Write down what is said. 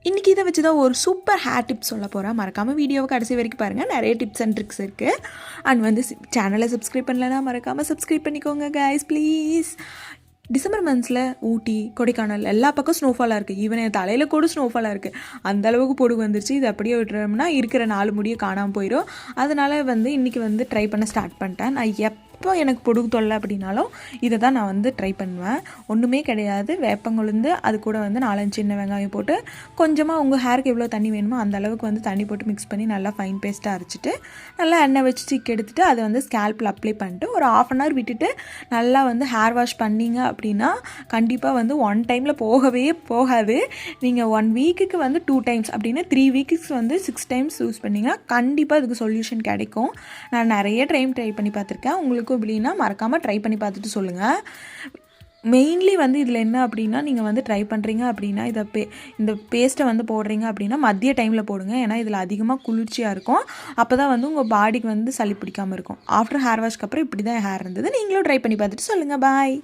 இன்றைக்கி இதை வச்சு தான் ஒரு சூப்பர் ஹேர் டிப்ஸ் சொல்ல போகிறேன். மறக்காமல் வீடியோவை கடைசி வரைக்கும் பாருங்கள். நிறைய டிப்ஸ் அண்ட் ட்ரிக்ஸ் இருக்குது. அண்ட் வந்து சேனலை சப்ஸ்கிரைப் பண்ணலன்னா மறக்காமல் சப்ஸ்கிரைப் பண்ணிக்கோங்க கைஸ் ப்ளீஸ். டிசம்பர் மந்த்ஸில் ஊட்டி, கொடைக்கானல் எல்லா பக்கம் ஸ்னோஃபாலாக இருக்குது. ஈவன் என் தலையில் கூட ஸ்னோஃபாலாக இருக்குது. அந்தளவுக்கு பொடுகு வந்துருச்சு. இது அப்படியே விட்டுறோம்னா இருக்கிற 4 முடியை காணாமல் போயிடும். அதனால் வந்து இன்றைக்கி வந்து ட்ரை பண்ண ஸ்டார்ட் பண்ணிட்டேன். நான் எப்போ எனக்கு பொடுகு தொல்லை அப்படின்னாலும் இதை தான் நான் வந்து ட்ரை பண்ணுவேன். ஒன்றுமே கிடையாது. வேப்பங்கொழுந்து அது கூட வந்து 4-5 சின்ன வெங்காயம் போட்டு கொஞ்சமாக உங்கள் ஹேருக்கு எவ்வளோ தண்ணி வேணுமோ அந்த அளவுக்கு வந்து தண்ணி போட்டு மிக்ஸ் பண்ணி நல்லா ஃபைன் பேஸ்ட்டாக அரைச்சிட்டு நல்லா எண்ணெய் வச்சு சிக்கு எடுத்துகிட்டு அதை வந்து ஸ்கேல்பில் அப்ளை பண்ணிட்டு ஒரு 1/2 hour விட்டுட்டு நல்லா வந்து ஹேர் வாஷ் பண்ணிங்க அப்படின்னா கண்டிப்பாக வந்து 1 டைமில் போகவே போகாது. நீங்கள் 1 வீக்குக்கு வந்து 2 டைம்ஸ் அப்படின்னு 3 வீக்ஸ் வந்து 6 டைம்ஸ் யூஸ் பண்ணிங்கன்னா கண்டிப்பாக அதுக்கு சொல்யூஷன் கிடைக்கும். நான் நிறைய டைம் ட்ரை பண்ணி பார்த்துருக்கேன். உங்களுக்கு அப்படின்னா மறக்காமல் ட்ரை பண்ணி பார்த்துட்டு சொல்லுங்கள். மெயின்லி வந்து இதில் என்ன அப்படின்னா நீங்கள் வந்து ட்ரை பண்ணுறீங்க அப்படின்னா இந்த பேஸ்ட்டை வந்து போடுறீங்க அப்படின்னா மதிய டைமில் போடுங்க. ஏன்னா இதில் அதிகமாக குளிர்ச்சியாக இருக்கும். அப்போ தான் வந்து உங்கள் பாடிக்கு வந்து சளி பிடிக்காமல் இருக்கும். ஆஃப்டர் ஹேர் வாஷ்க்கு அப்புறம் இப்படி தான் ஹேர் இருந்தது. நீங்களும் ட்ரை பண்ணி பார்த்துட்டு சொல்லுங்கள். பாய்.